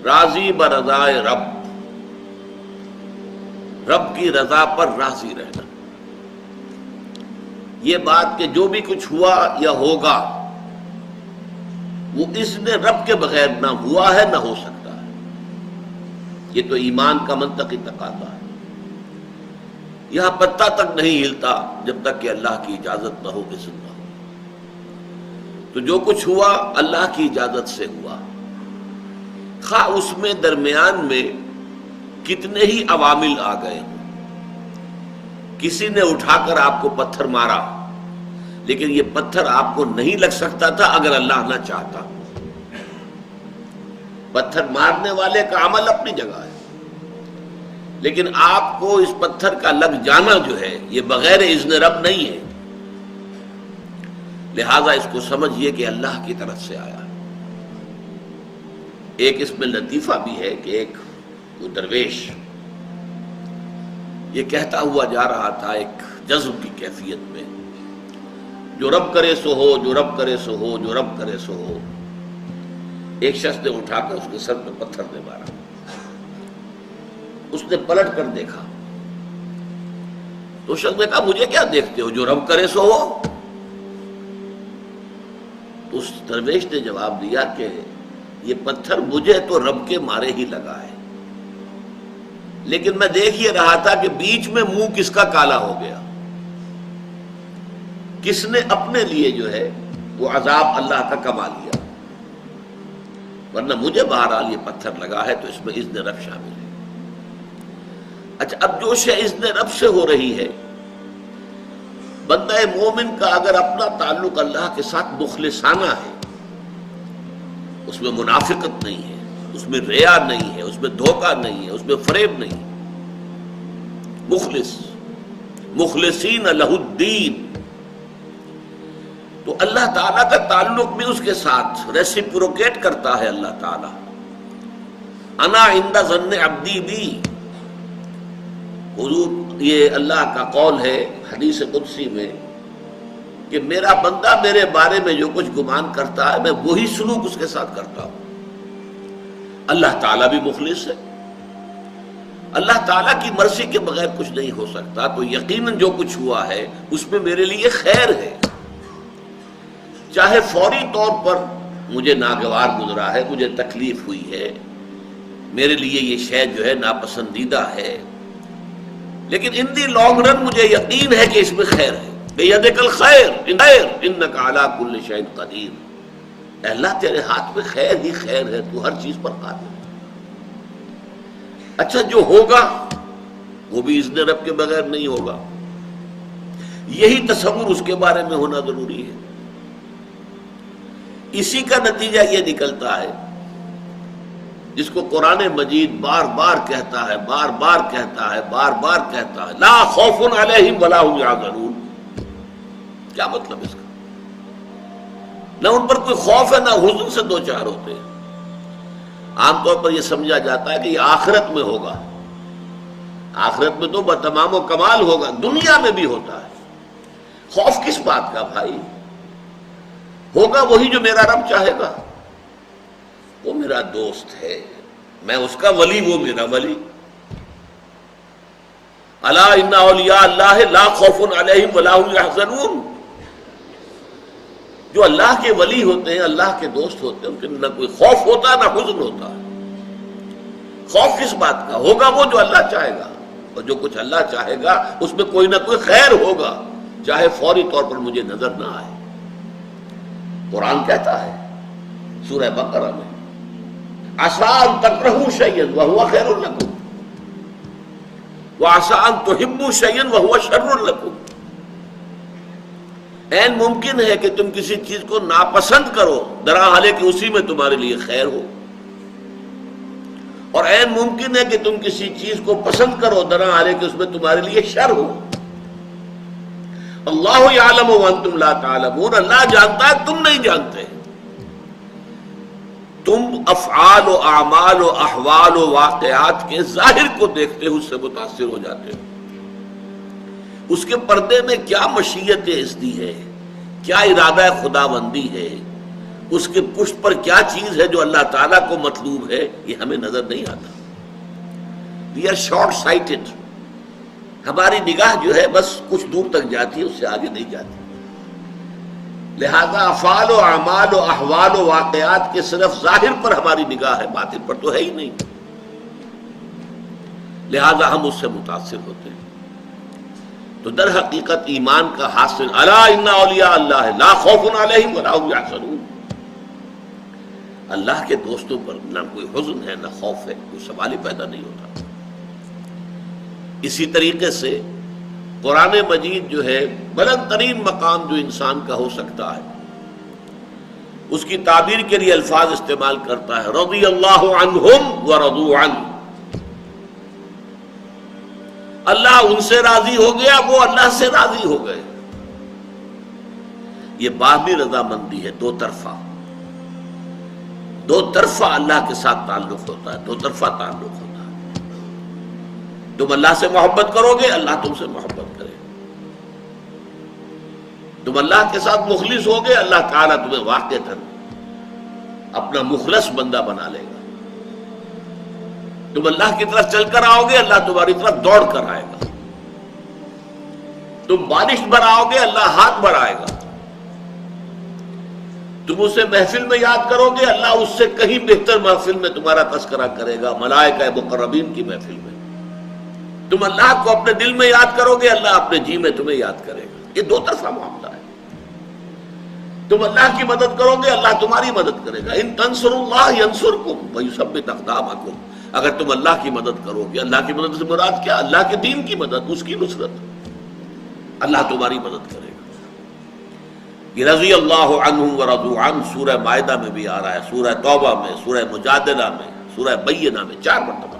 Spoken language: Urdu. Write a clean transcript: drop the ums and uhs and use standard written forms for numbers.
راضی برضائے رب، رب کی رضا پر راضی رہنا. یہ بات کہ جو بھی کچھ ہوا یا ہوگا وہ اذن رب کے بغیر نہ ہوا ہے نہ ہو سکتا ہے. یہ تو ایمان کا منطقی تقاضا ہے. یہاں پتہ تک نہیں ہلتا جب تک کہ اللہ کی اجازت نہ ہو، اذن نہ ہو. تو جو کچھ ہوا اللہ کی اجازت سے ہوا، خواہ اس میں درمیان میں کتنے ہی عوامل آ گئے. کسی نے اٹھا کر آپ کو پتھر مارا، لیکن یہ پتھر آپ کو نہیں لگ سکتا تھا اگر اللہ نہ چاہتا. پتھر مارنے والے کا عمل اپنی جگہ ہے، لیکن آپ کو اس پتھر کا لگ جانا جو ہے یہ بغیر اذن رب نہیں ہے. لہذا اس کو سمجھیے کہ اللہ کی طرف سے آیا. ایک اس میں لطیفہ بھی ہے کہ ایک وہ درویش یہ کہتا ہوا جا رہا تھا ایک جذب کی کیفیت میں، جو رب کرے سو ہو، جو رب کرے سو ہو، جو رب کرے سو ہو. ایک شخص نے اٹھا کر اس کے سر پہ پتھر نے مارا. اس نے پلٹ کر دیکھا تو شخص نے کہا مجھے کیا دیکھتے ہو، جو رب کرے سو ہو. تو اس درویش نے جواب دیا کہ یہ پتھر مجھے تو رب کے مارے ہی لگا ہے، لیکن میں دیکھ یہ رہا تھا کہ بیچ میں منہ کس کا کالا ہو گیا، کس نے اپنے لیے جو ہے وہ عذاب اللہ کا کما لیا. ورنہ مجھے بہرحال یہ پتھر لگا ہے تو اس میں اذن رب شامل ہے. اچھا، اب جو شے اذن رب سے ہو رہی ہے، بندہ مومن کا اگر اپنا تعلق اللہ کے ساتھ مخلصانہ ہے، اس میں منافقت نہیں ہے، اس میں ریا نہیں ہے، اس میں دھوکہ نہیں ہے، اس میں فریب نہیں. مخلص، مخلصین لہ الدین، تو اللہ تعالیٰ کا تعلق بھی اس کے ساتھ ریسیپروکیٹ کرتا ہے. اللہ تعالیٰ انا عند ظن عبدی بی، حضور یہ اللہ کا قول ہے حدیث قدسی میں کہ میرا بندہ میرے بارے میں جو کچھ گمان کرتا ہے میں وہی سلوک اس کے ساتھ کرتا ہوں. اللہ تعالیٰ بھی مخلص ہے. اللہ تعالیٰ کی مرضی کے بغیر کچھ نہیں ہو سکتا. تو یقیناً جو کچھ ہوا ہے اس میں میرے لیے خیر ہے، چاہے فوری طور پر مجھے ناگوار گزرا ہے، مجھے تکلیف ہوئی ہے، میرے لیے یہ شے جو ہے ناپسندیدہ ہے، لیکن ان دی لانگ رن مجھے یقین ہے کہ اس میں خیر ہے. بیدک الخیر انک علی کل شیء قدیر. اے اللہ تیرے ہاتھ میں خیر ہی خیر ہے، تو ہر چیز پر قادر ہے. اچھا، جو ہوگا وہ بھی اذن رب کے بغیر نہیں ہوگا. یہی تصور اس کے بارے میں ہونا ضروری ہے. اسی کا نتیجہ یہ نکلتا ہے جس کو قرآن مجید بار بار کہتا ہے، بار بار کہتا ہے، بار بار کہتا ہے، لا خوف علیہم ولا هم یحزنون. کیا مطلب اس کا؟ نہ ان پر کوئی خوف ہے نہ حزن سے دو چار ہوتے ہیں. عام طور پر یہ سمجھا جاتا ہے کہ یہ آخرت میں ہوگا. آخرت میں تو بتمام و کمال ہوگا، دنیا میں بھی ہوتا ہے. خوف کس بات کا بھائی؟ ہوگا وہی جو میرا رب چاہے گا. وہ میرا دوست ہے، میں اس کا ولی، وہ میرا ولی. الا ان اولیاء اللہ لا خوف علیہم ولا هم یحزنون. جو اللہ کے ولی ہوتے ہیں، اللہ کے دوست ہوتے ہیں، ان کے نہ کوئی خوف ہوتا نہ حزن ہوتا. خوف کس بات کا؟ ہوگا وہ جو اللہ چاہے گا، اور جو کچھ اللہ چاہے گا اس میں کوئی نہ کوئی خیر ہوگا، چاہے فوری طور پر مجھے نظر نہ آئے. قرآن کہتا ہے سورہ بقرہ میں عسیٰ ان تکرہوا شیئا وہو خیر لکم وعسیٰ ان تحبوا شیئا وہو شر لکم. عین ممکن ہے کہ تم کسی چیز کو ناپسند کرو درا حالے کہ اسی میں تمہارے لیے خیر ہو، اور عین ممکن ہے کہ تم کسی چیز کو پسند کرو درا حالے کہ اس میں تمہارے لیے شر ہو. اللہ یعلم وانتم لا تعلمون. اللہ جانتا ہے، تم نہیں جانتے. تم افعال و اعمال و احوال و واقعات کے ظاہر کو دیکھتے ہو، اس سے متاثر ہو جاتے ہو. اس کے پردے میں کیا مشیت اذنی ہے، کیا ارادہ خداوندی ہے، اس کے پشت پر کیا چیز ہے جو اللہ تعالیٰ کو مطلوب ہے، یہ ہمیں نظر نہیں آتا. We are short sighted. ہماری نگاہ جو ہے بس کچھ دور تک جاتی ہے، اس سے آگے نہیں جاتی. لہذا افعال و اعمال و احوال و واقعات کے صرف ظاہر پر ہماری نگاہ ہے، باطن پر تو ہے ہی نہیں. لہذا ہم اس سے متاثر ہوتے ہیں. تو در حقیقت ایمان کا حاصل الا ان اولیاء اللہ لا خوف علیہم ولا هم یحزنون. اللہ کے دوستوں پر نہ کوئی حزن ہے نہ خوف ہے، کوئی سوال ہی پیدا نہیں ہوتا. اسی طریقے سے قرآن مجید جو ہے بلند ترین مقام جو انسان کا ہو سکتا ہے، اس کی تعبیر کے لیے الفاظ استعمال کرتا ہے رضی اللہ عنہم ورضوا عنہ. اللہ ان سے راضی ہو گیا، وہ اللہ سے راضی ہو گئے. یہ باہمی رضامندی ہے، دو طرفہ اللہ کے ساتھ تعلق ہوتا ہے، دو طرفہ تعلق ہوتا ہے. تم اللہ سے محبت کرو گے، اللہ تم سے محبت کرے. تم اللہ کے ساتھ مخلص ہوگے، اللہ تعالیٰ تمہیں واقعتاً اپنا مخلص بندہ بنا لے گا. تم اللہ کی طرف چل کر آؤ گے، اللہ تمہاری طرف دوڑ کر آئے گا. تم بارش بڑھاؤ گے، اللہ ہاتھ بڑھائے گا. تم اسے محفل میں یاد کرو گے، اللہ اس سے کہیں بہتر محفل میں تمہارا تذکرہ کرے گا، ملائکہ مقربین کی محفل میں. تم اللہ کو اپنے دل میں یاد کرو گے، اللہ اپنے جی میں تمہیں یاد کرے گا. یہ دو طرفہ معاملہ ہے. تم اللہ کی مدد کرو گے، اللہ تمہاری مدد کرے گا. ان تنصروا اللہ ینصرکم ویثبت اقدامکم. اگر تم اللہ کی مدد کرو گے، اللہ کی مدد سے مراد کیا؟ اللہ کے دین کی مدد، اس کی نصرت. اللہ تمہاری مدد کرے گا. یہ رضی اللہ عنہم ورضوا عنہ سورہ مائدہ میں بھی آ رہا ہے، سورہ توبہ میں، سورہ مجادلہ میں، سورہ بینہ میں 4 مرتبہ.